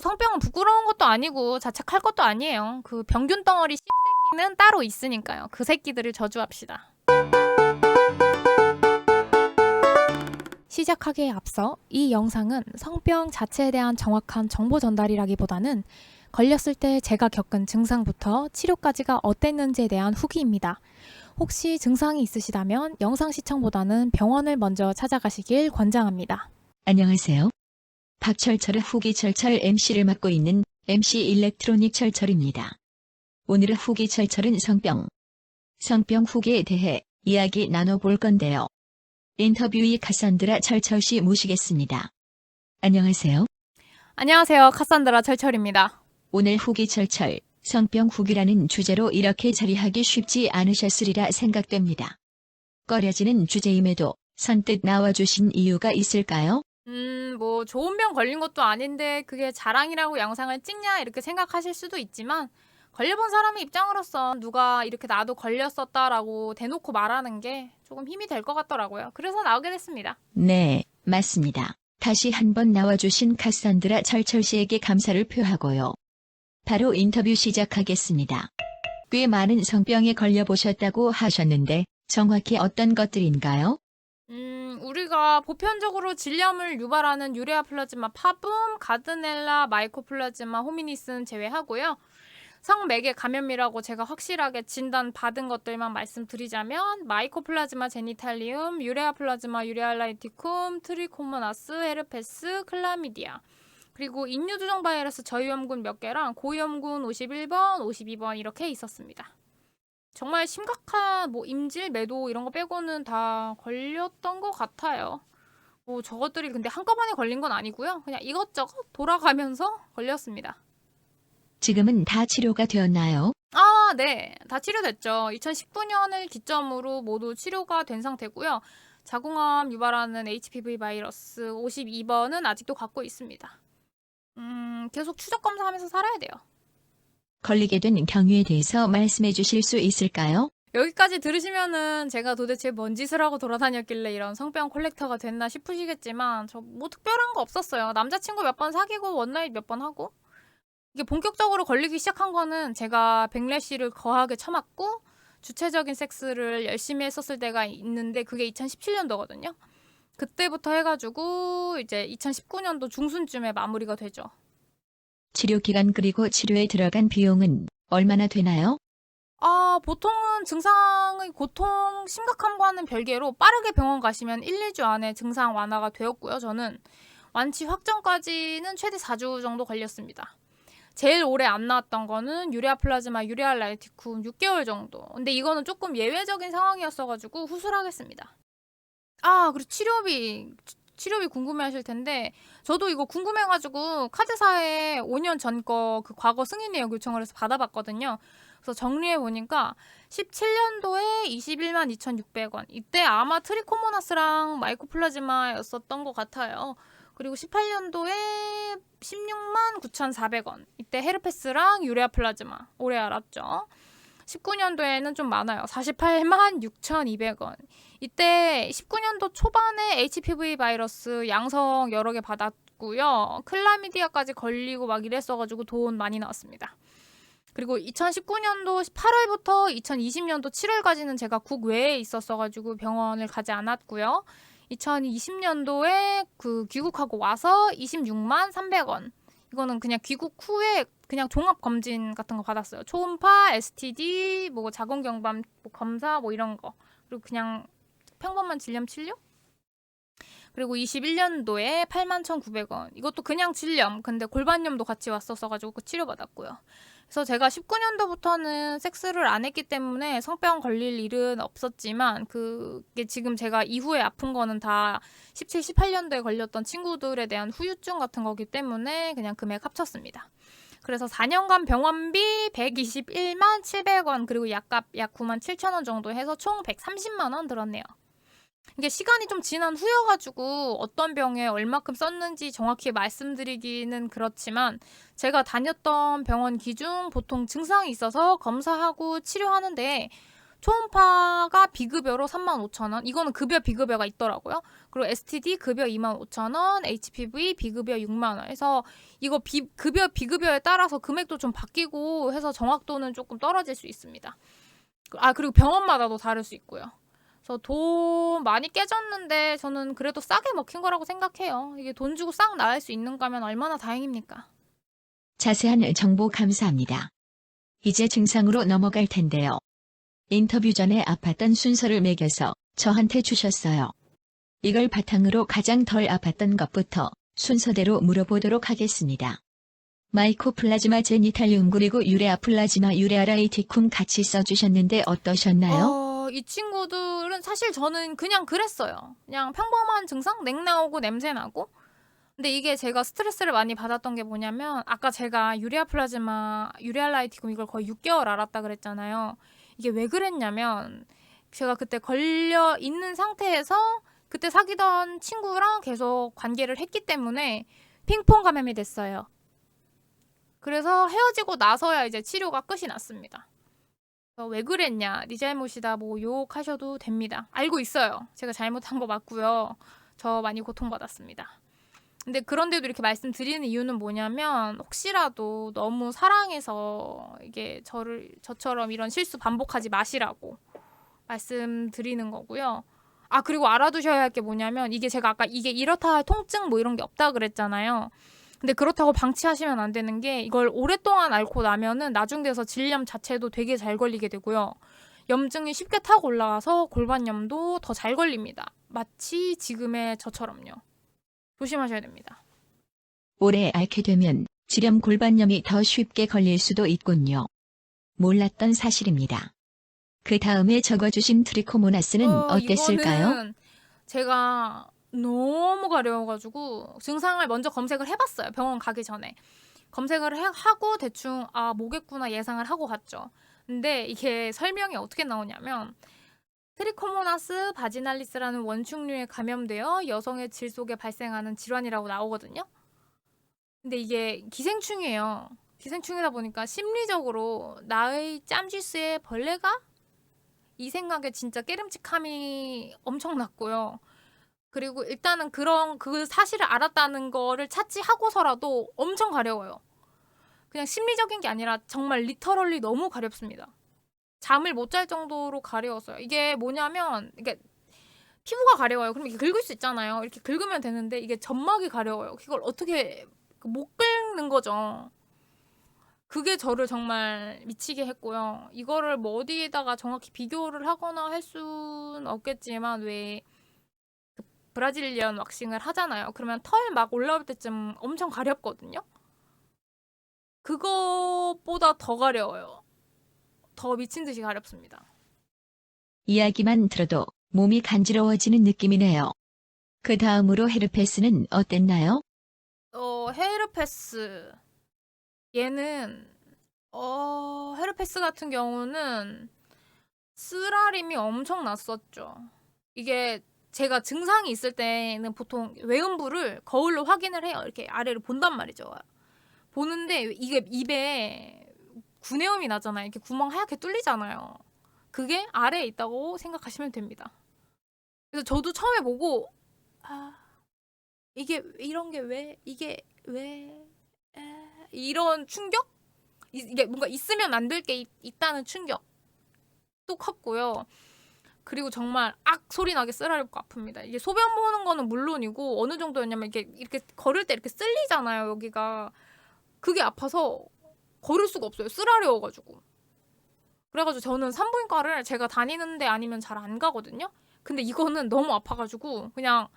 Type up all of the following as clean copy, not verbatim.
성병은 부끄러운 것도 아니고 자책할 것도 아니에요. 그 병균 덩어리 씹새끼는 따로 있으니까요. 그 새끼들을 저주합시다. 시작하기에 앞서 이 영상은 성병 자체에 대한 정확한 정보 전달이라기보다는 걸렸을 때 제가 겪은 증상부터 치료까지가 어땠는지에 대한 후기입니다. 혹시 증상이 있으시다면 영상 시청보다는 병원을 먼저 찾아가시길 권장합니다. 안녕하세요. 박철철의 후기 철철 MC를 맡고 있는 MC 일렉트로닉 철철입니다. 오늘의 후기 철철은 성병 후기에 대해 이야기 나눠볼 건데요. 인터뷰이 카산드라 철철 씨 모시겠습니다. 안녕하세요. 안녕하세요. 카산드라 철철입니다. 오늘 후기 철철, 성병 후기라는 주제로 이렇게 자리하기 쉽지 않으셨으리라 생각됩니다. 꺼려지는 주제임에도 선뜻 나와주신 이유가 있을까요? 뭐 좋은 병 걸린 것도 아닌데 그게 자랑이라고 영상을 찍냐 이렇게 생각하실 수도 있지만 걸려본 사람의 입장으로서 누가 이렇게 나도 걸렸었다라고 대놓고 말하는 게 조금 힘이 될 것 같더라고요. 그래서 나오게 됐습니다. 네, 맞습니다. 다시 한번 나와주신 카산드라 철철 씨에게 감사를 표하고요. 바로 인터뷰 시작하겠습니다. 꽤 많은 성병에 걸려보셨다고 하셨는데 정확히 어떤 것들인가요? 우리가 보편적으로 질염을 유발하는 유레아 플라즈마 파붐, 가드넬라, 마이코플라즈마 호미니스는 제외하고요. 성매개 감염이라고 제가 확실하게 진단받은 것들만 말씀드리자면 마이코플라즈마 제니탈리움, 유레아 플라즈마 유레알라이티쿰, 트리코모나스, 헤르페스, 클라미디아 그리고 인유두종 바이러스 저위험군 몇 개랑 고위험군 51번, 52번 이렇게 있었습니다. 정말 심각한 임질, 매도 이런 거 빼고는 다 걸렸던 것 같아요. 저것들이 근데 한꺼번에 걸린 건 아니고요. 그냥 이것저것 돌아가면서 걸렸습니다. 지금은 다 치료가 되었나요? 네. 다 치료됐죠. 2019년을 기점으로 모두 치료가 된 상태고요. 자궁암 유발하는 HPV 바이러스 52번은 아직도 갖고 있습니다. 계속 추적 검사하면서 살아야 돼요. 걸리게 된 경위에 대해서 말씀해 주실 수 있을까요? 여기까지 들으시면은 제가 도대체 뭔 짓을 하고 돌아다녔길래 이런 성병 콜렉터가 됐나 싶으시겠지만 저 뭐 특별한 거 없었어요. 남자친구 몇 번 사귀고 원나잇 몇 번 하고 이게 본격적으로 걸리기 시작한 거는 제가 백래시를 거하게 처맞고 주체적인 섹스를 열심히 했었을 때가 있는데 그게 2017년도거든요. 그때부터 해가지고 이제 2019년도 중순쯤에 마무리가 되죠. 치료 기간 그리고 치료에 들어간 비용은 얼마나 되나요? 보통은 증상의 고통 심각함과는 별개로 빠르게 병원 가시면 1, 2주 안에 증상 완화가 되었고요. 저는 완치 확정까지는 최대 4주 정도 걸렸습니다. 제일 오래 안 나왔던 거는 유레아 플라즈마 유레알라이티쿰 6개월 정도. 근데 이거는 조금 예외적인 상황이었어가지고 후술하겠습니다. 그리고 치료비 궁금해하실 텐데 저도 이거 궁금해가지고 카드사에 5년 전 거 그 과거 승인 내역 요청을 해서 받아봤거든요. 그래서 정리해보니까 17년도에 21만 2,600원. 이때 아마 트리코모나스랑 마이코플라즈마였었던 것 같아요. 그리고 18년도에 16만 9,400원. 이때 헤르페스랑 유레아 플라즈마. 오래 알았죠. 19년도에는 좀 많아요. 48만 6,200원. 이때 19년도 초반에 HPV 바이러스 양성 여러 개 받았고요. 클라미디아까지 걸리고 막 이랬어가지고 돈 많이 나왔습니다. 그리고 2019년도 8월부터 2020년도 7월까지는 제가 국외에 있었어가지고 병원을 가지 않았고요. 2020년도에 귀국하고 와서 26만 300원. 이거는 그냥 귀국 후에 그냥 종합검진 같은 거 받았어요. 초음파, STD, 자궁경부암 검사 이런 거. 그리고 그냥 평범한 질염 치료? 그리고 21년도에 8만 1,900원. 이것도 그냥 질염. 근데 골반염도 같이 왔었어가지고 치료받았고요. 그래서 제가 19년도부터는 섹스를 안 했기 때문에 성병 걸릴 일은 없었지만 그게 지금 제가 이후에 아픈 거는 다 17, 18년도에 걸렸던 친구들에 대한 후유증 같은 거기 때문에 그냥 금액 합쳤습니다. 그래서 4년간 병원비 121만 700원 그리고 약값 약 9만 7천 원 정도 해서 총 130만 원 들었네요. 이게 시간이 좀 지난 후여가지고 어떤 병에 얼마큼 썼는지 정확히 말씀드리기는 그렇지만 제가 다녔던 병원 기준 보통 증상이 있어서 검사하고 치료하는데 초음파가 비급여로 35,000원. 이거는 급여 비급여가 있더라고요. 그리고 STD 급여 25,000원, HPV 비급여 6만 원. 해서 이거 급여 비급여에 따라서 금액도 좀 바뀌고 해서 정확도는 조금 떨어질 수 있습니다. 그리고 병원마다도 다를 수 있고요. 그래서 돈 많이 깨졌는데 저는 그래도 싸게 먹힌 거라고 생각해요. 이게 돈 주고 싹 나을 수 있는 거면 얼마나 다행입니까? 자세한 정보 감사합니다. 이제 증상으로 넘어갈 텐데요. 인터뷰 전에 아팠던 순서를 매겨서 저한테 주셨어요. 이걸 바탕으로 가장 덜 아팠던 것부터 순서대로 물어보도록 하겠습니다. 마이코플라즈마 제니탈리움 그리고 유레아 플라즈마 유레아라이티쿰 같이 써주셨는데 어떠셨나요? 이 친구들은 사실 저는 그냥 그랬어요. 그냥 평범한 증상? 냉 나오고 냄새 나고. 근데 이게 제가 스트레스를 많이 받았던 게 뭐냐면 아까 제가 유레아 플라즈마 유레알라이티쿰 이걸 거의 6개월 앓았다 그랬잖아요. 이게 왜 그랬냐면 제가 그때 걸려 있는 상태에서 그때 사귀던 친구랑 계속 관계를 했기 때문에 핑퐁 감염이 됐어요. 그래서 헤어지고 나서야 이제 치료가 끝이 났습니다. 왜 그랬냐, 네 잘못이다, 뭐 욕하셔도 됩니다. 알고 있어요. 제가 잘못한 거 맞고요. 저 많이 고통받았습니다. 근데 그런데도 이렇게 말씀드리는 이유는 뭐냐면 혹시라도 너무 사랑해서 이게 저처럼 이런 실수 반복하지 마시라고 말씀드리는 거고요. 그리고 알아두셔야 할 게 뭐냐면 이게 제가 아까 이게 이렇다 할 통증 뭐 이런 게 없다 그랬잖아요. 근데 그렇다고 방치하시면 안 되는 게 이걸 오랫동안 앓고 나면은 나중 돼서 질염 자체도 되게 잘 걸리게 되고요. 염증이 쉽게 타고 올라와서 골반염도 더 잘 걸립니다. 마치 지금의 저처럼요. 조심하셔야 됩니다. 오래 앓게 되면 질염 골반염이 더 쉽게 걸릴 수도 있군요. 몰랐던 사실입니다. 그 다음에 적어주신 트리코모나스는 어땠을까요? 이거는 제가 너무 가려워가지고 증상을 먼저 검색을 해봤어요. 병원 가기 전에. 검색을 하고 대충 뭐겠구나 예상을 하고 갔죠. 근데 이게 설명이 어떻게 나오냐면 트리코모나스 바지날리스라는 원충류에 감염되어 여성의 질 속에 발생하는 질환이라고 나오거든요. 근데 이게 기생충이에요. 기생충이다 보니까 심리적으로 나의 짬쥐스에 벌레가? 이 생각에 진짜 깨름직함이 엄청 났고요. 그리고 일단은 그 사실을 알았다는 거를 차치하고서라도 엄청 가려워요. 그냥 심리적인 게 아니라 정말 리터럴리 너무 가렵습니다. 잠을 못 잘 정도로 가려웠어요. 이게 뭐냐면 이게 피부가 가려워요. 그럼 이렇게 긁을 수 있잖아요. 이렇게 긁으면 되는데 이게 점막이 가려워요. 이걸 어떻게 못 긁는 거죠. 그게 저를 정말 미치게 했고요. 이거를 뭐 어디에다가 정확히 비교를 하거나 할 수는 없겠지만 왜 브라질리언 왁싱을 하잖아요. 그러면 털 막 올라올 때쯤 엄청 가렵거든요. 그것보다 더 가려워요. 더 미친 듯이 가렵습니다. 이야기만 들어도 몸이 간지러워지는 느낌이네요. 그 다음으로 헤르페스는 어땠나요? 헤르페스. 얘는 헤르페스 같은 경우는 쓰라림이 엄청 났었죠. 이게 제가 증상이 있을 때는 보통 외음부를 거울로 확인을 해요. 이렇게 아래를 본단 말이죠. 보는데 이게 입에 구내음이 나잖아요. 이렇게 구멍 하얗게 뚫리잖아요. 그게 아래에 있다고 생각하시면 됩니다. 그래서 저도 처음에 보고 이게 이런 게 왜 이런 충격? 이게 뭔가 있으면 안 될 게 있다는 충격도 컸고요. 그리고 정말 소리 나게 쓰라렵고 아픕니다. 이게 소변 보는 거는 물론이고 어느 정도였냐면 이렇게 걸을 때 이렇게 쓸리잖아요. 여기가 그게 아파서 걸을 수가 없어요. 쓰라려워가지고. 그래가지고 저는 산부인과를 제가 다니는 데 아니면 잘 안 가거든요. 근데 이거는 너무 아파가지고 그냥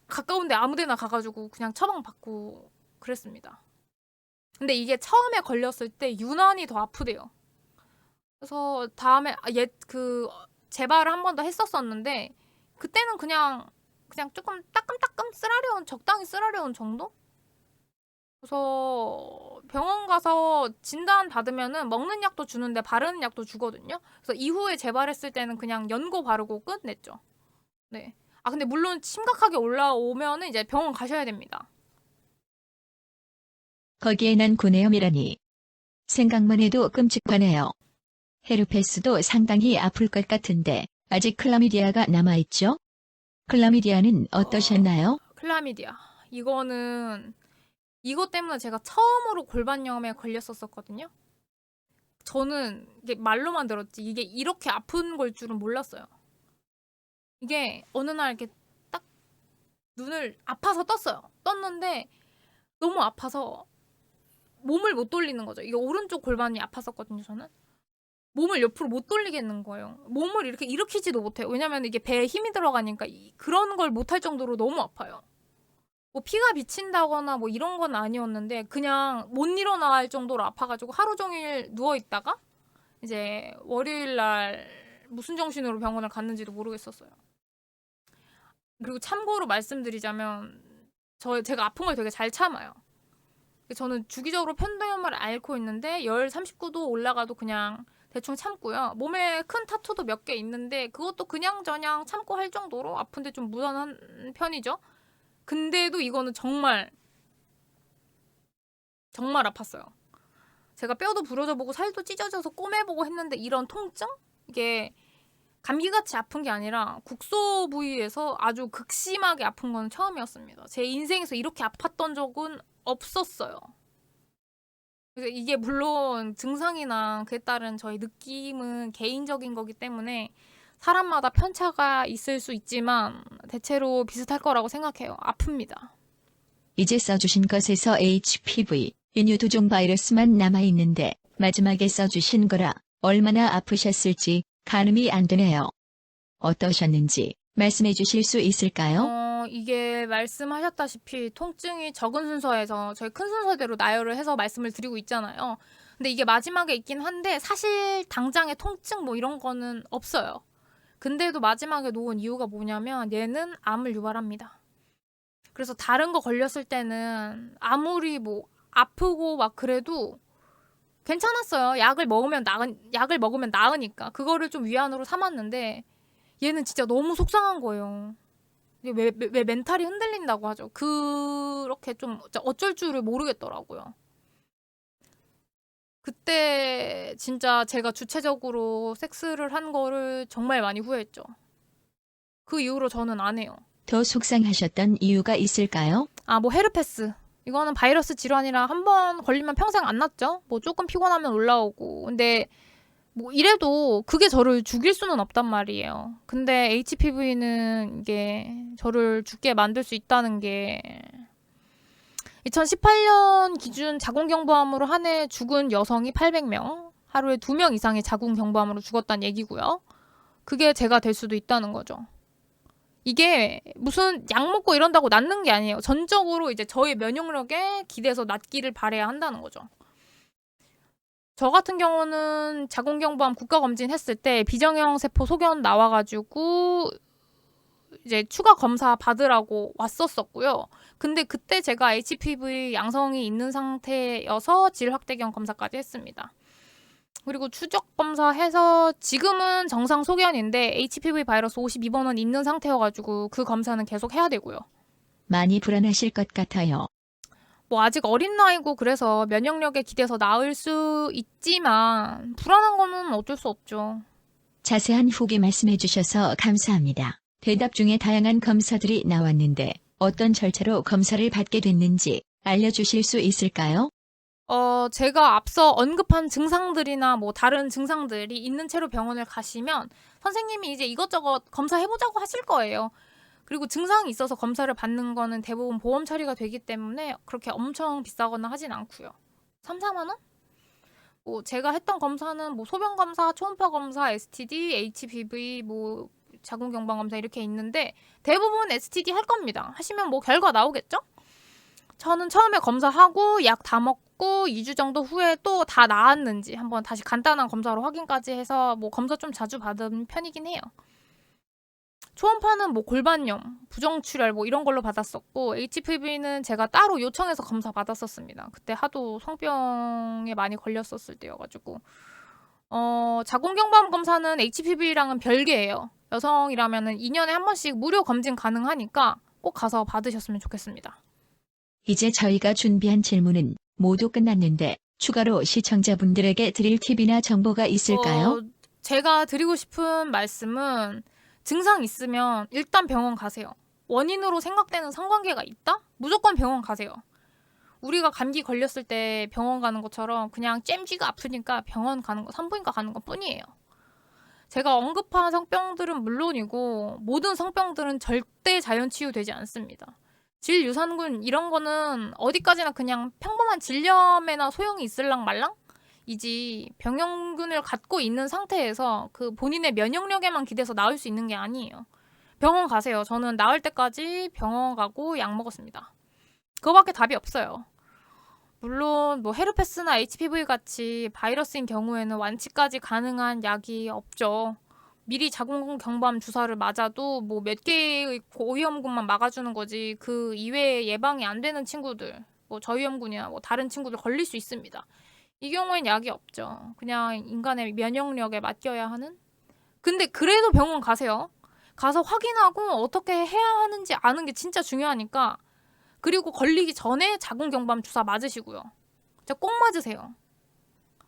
가까운 데 아무 데나 가가지고 그냥 처방 받고 그랬습니다. 근데 이게 처음에 걸렸을 때 유난히 더 아프대요. 그래서 다음에 재발을 한 번 더 했었었는데 그때는 그냥 조금 따끔따끔 적당히 쓰라려운 정도? 그래서 병원 가서 진단 받으면은 먹는 약도 주는데 바르는 약도 주거든요. 그래서 이후에 재발했을 때는 그냥 연고 바르고 끝냈죠. 네. 근데 물론 심각하게 올라오면은 이제 병원 가셔야 됩니다. 거기에 난 구내염이라니. 생각만 해도 끔찍하네요. 헤르페스도 상당히 아플 것 같은데 아직 클라미디아가 남아있죠? 클라미디아는 어떠셨나요? 클라미디아. 이것 때문에 제가 처음으로 골반염에 걸렸었거든요. 저는 이게 말로만 들었지 이게 이렇게 아픈 걸 줄은 몰랐어요. 이게 어느 날 이렇게 딱 눈을 아파서 떴어요. 떴는데 너무 아파서 몸을 못 돌리는 거죠. 이게 오른쪽 골반이 아팠었거든요, 저는. 몸을 옆으로 못 돌리겠는 거예요. 몸을 이렇게 일으키지도 못해요. 왜냐면 이게 배에 힘이 들어가니까 그런 걸 못할 정도로 너무 아파요. 뭐 피가 비친다거나 뭐 이런 건 아니었는데 그냥 못 일어날 정도로 아파가지고 하루 종일 누워있다가 이제 월요일 날 무슨 정신으로 병원을 갔는지도 모르겠었어요. 그리고 참고로 말씀드리자면 제가 아픈 걸 되게 잘 참아요. 저는 주기적으로 편도염을 앓고 있는데 열 39도 올라가도 그냥 대충 참고요. 몸에 큰 타투도 몇 개 있는데 그것도 그냥저냥 참고 할 정도로 아픈데 좀 무던한 편이죠. 근데도 이거는 정말 아팠어요. 제가 뼈도 부러져 보고 살도 찢어져서 꼬매보고 했는데 이런 통증? 이게 감기같이 아픈 게 아니라 국소 부위에서 아주 극심하게 아픈 건 처음이었습니다. 제 인생에서 이렇게 아팠던 적은 없었어요. 그래서 이게 물론 증상이나 그에 따른 저희 느낌은 개인적인 거기 때문에 사람마다 편차가 있을 수 있지만 대체로 비슷할 거라고 생각해요. 아픕니다. 이제 써주신 것에서 HPV, 인유두종 바이러스만 남아있는데 마지막에 써주신 거라 얼마나 아프셨을지 가늠이 안 되네요. 어떠셨는지 말씀해 주실 수 있을까요? 이게 말씀하셨다시피 통증이 적은 순서에서 저희 큰 순서대로 나열을 해서 말씀을 드리고 있잖아요. 근데 이게 마지막에 있긴 한데 사실 당장의 통증 뭐 이런 거는 없어요. 근데도 마지막에 놓은 이유가 뭐냐면 얘는 암을 유발합니다. 그래서 다른 거 걸렸을 때는 아무리 뭐 아프고 막 그래도 괜찮았어요. 약을 먹으면 나으니까. 그거를 좀 위안으로 삼았는데 얘는 진짜 너무 속상한 거예요. 왜 멘탈이 흔들린다고 하죠. 그렇게 좀 어쩔 줄을 모르겠더라고요. 그때 진짜 제가 주체적으로 섹스를 한 거를 정말 많이 후회했죠. 그 이후로 저는 안 해요. 더 속상하셨던 이유가 있을까요? 뭐 헤르페스. 이거는 바이러스 질환이라 한 번 걸리면 평생 안 낫죠. 뭐 조금 피곤하면 올라오고. 근데 뭐 이래도 그게 저를 죽일 수는 없단 말이에요. 근데 HPV는 이게 저를 죽게 만들 수 있다는 게 2018년 기준 자궁경부암으로 한 해 죽은 여성이 800명, 하루에 2명 이상이 자궁경부암으로 죽었다는 얘기고요. 그게 제가 될 수도 있다는 거죠. 이게 무슨 약 먹고 이런다고 낫는 게 아니에요. 전적으로 이제 저의 면역력에 기대서 낫기를 바라야 한다는 거죠. 저 같은 경우는 자궁경부암 국가검진 했을 때 비정형 세포 소견 나와가지고 이제 추가 검사 받으라고 왔었고요. 근데 그때 제가 HPV 양성이 있는 상태여서 질확대경 검사까지 했습니다. 그리고 추적 검사해서 지금은 정상 소견인데 HPV 바이러스 52번은 있는 상태여가지고 그 검사는 계속 해야 되고요. 많이 불안하실 것 같아요. 뭐 아직 어린 나이고 그래서 면역력에 기대서 나을 수 있지만 불안한 거는 어쩔 수 없죠. 자세한 후기 말씀해 주셔서 감사합니다. 대답 중에 다양한 검사들이 나왔는데 어떤 절차로 검사를 받게 됐는지 알려주실 수 있을까요? 제가 앞서 언급한 증상들이나 뭐 다른 증상들이 있는 채로 병원을 가시면 선생님이 이제 이것저것 검사해보자고 하실 거예요. 그리고 증상이 있어서 검사를 받는 거는 대부분 보험 처리가 되기 때문에 그렇게 엄청 비싸거나 하진 않고요. 3, 4만 원? 뭐 제가 했던 검사는 뭐 소변 검사, 초음파 검사, STD, HPV, 뭐 자궁경부암 검사 이렇게 있는데 대부분 STD 할 겁니다. 하시면 뭐 결과 나오겠죠? 저는 처음에 검사하고 약 다 먹고 2주 정도 후에 또 다 나았는지 한번 다시 간단한 검사로 확인까지 해서 뭐 검사 좀 자주 받은 편이긴 해요. 초음파는 뭐 골반염, 부정출혈 뭐 이런 걸로 받았었고 HPV는 제가 따로 요청해서 검사 받았었습니다. 그때 하도 성병에 많이 걸렸었을 때여가지고 자궁경부암 검사는 HPV랑은 별개예요. 여성이라면은 2년에 한 번씩 무료 검진 가능하니까 꼭 가서 받으셨으면 좋겠습니다. 이제 저희가 준비한 질문은 모두 끝났는데 추가로 시청자분들에게 드릴 팁이나 정보가 있을까요? 제가 드리고 싶은 말씀은 증상 있으면 일단 병원 가세요. 원인으로 생각되는 상관계가 있다? 무조건 병원 가세요. 우리가 감기 걸렸을 때 병원 가는 것처럼 그냥 잼쥐가 아프니까 병원 가는 거, 산부인과 가는 것 뿐이에요. 제가 언급한 성병들은 물론이고 모든 성병들은 절대 자연 치유되지 않습니다. 질, 유산균 이런 거는 어디까지나 그냥 평범한 질염에나 소용이 있을랑 말랑? 이지 병용균을 갖고 있는 상태에서 그 본인의 면역력에만 기대서 나을 수 있는 게 아니에요. 병원 가세요. 저는 나을 때까지 병원 가고 약 먹었습니다. 그거밖에 답이 없어요. 물론 뭐 헤르페스나 HPV 같이 바이러스인 경우에는 완치까지 가능한 약이 없죠. 미리 자궁 경부암 주사를 맞아도 뭐 몇 개의 고위험군만 막아주는 거지 그 이외에 예방이 안 되는 친구들, 뭐 저위험군이나 뭐 다른 친구들 걸릴 수 있습니다. 이 경우엔 약이 없죠. 그냥 인간의 면역력에 맡겨야 하는? 근데 그래도 병원 가세요. 가서 확인하고 어떻게 해야 하는지 아는 게 진짜 중요하니까. 그리고 걸리기 전에 자궁경부암 주사 맞으시고요. 진짜 꼭 맞으세요.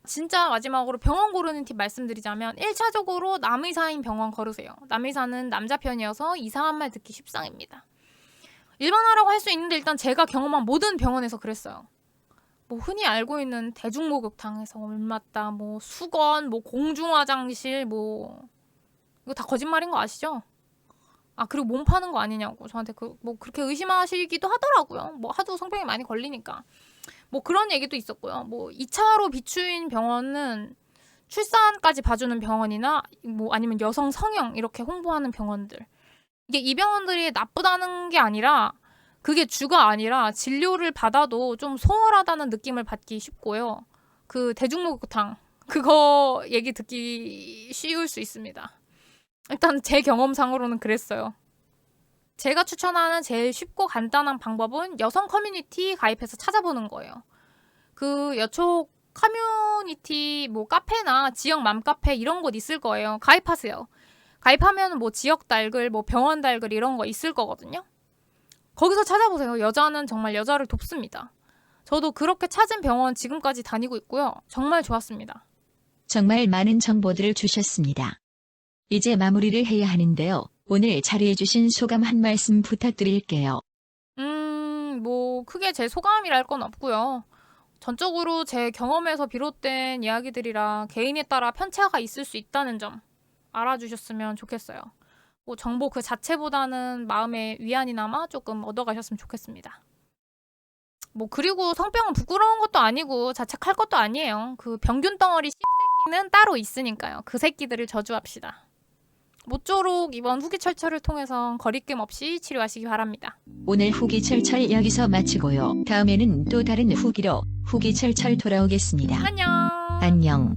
진짜 마지막으로 병원 고르는 팁 말씀드리자면 1차적으로 남의사인 병원 걸으세요. 남의사는 남자 편이어서 이상한 말 듣기 십상입니다. 일반화라고 할 수 있는데 일단 제가 경험한 모든 병원에서 그랬어요. 뭐 흔히 알고 있는 대중목욕탕에서 얼맞다, 뭐 수건, 뭐 공중화장실, 뭐 이거 다 거짓말인 거 아시죠? 아, 그리고 몸 파는 거 아니냐고 저한테 뭐 그렇게 의심하시기도 하더라고요. 뭐 하도 성병이 많이 걸리니까. 뭐 그런 얘기도 있었고요. 뭐 2차로 비추인 병원은 출산까지 봐주는 병원이나 뭐 아니면 여성 성형 이렇게 홍보하는 병원들. 이게 이 병원들이 나쁘다는 게 아니라 그게 주가 아니라 진료를 받아도 좀 소홀하다는 느낌을 받기 쉽고요. 그 대중목욕탕 그거 얘기 듣기 쉬울 수 있습니다. 일단 제 경험상으로는 그랬어요. 제가 추천하는 제일 쉽고 간단한 방법은 여성 커뮤니티 가입해서 찾아보는 거예요. 그 여촉 커뮤니티 뭐 카페나 지역 맘카페 이런 곳 있을 거예요. 가입하세요. 가입하면 뭐 지역 달글, 뭐 병원 달글 이런 거 있을 거거든요. 거기서 찾아보세요. 여자는 정말 여자를 돕습니다. 저도 그렇게 찾은 병원 지금까지 다니고 있고요. 정말 좋았습니다. 정말 많은 정보들을 주셨습니다. 이제 마무리를 해야 하는데요. 오늘 자리해주신 소감 한 말씀 부탁드릴게요. 뭐 크게 제 소감이랄 건 없고요. 전적으로 제 경험에서 비롯된 이야기들이라 개인에 따라 편차가 있을 수 있다는 점 알아주셨으면 좋겠어요. 뭐 정보 그 자체보다는 마음의 위안이나마 조금 얻어가셨으면 좋겠습니다. 뭐 그리고 성병은 부끄러운 것도 아니고 자책할 것도 아니에요. 그 병균 덩어리 씹새끼는 따로 있으니까요. 그 새끼들을 저주합시다. 모쪼록 이번 후기철철을 통해서 거리낌 없이 치료하시기 바랍니다. 오늘 후기철철 여기서 마치고요. 다음에는 또 다른 후기로 후기철철 돌아오겠습니다. 안녕. 안녕.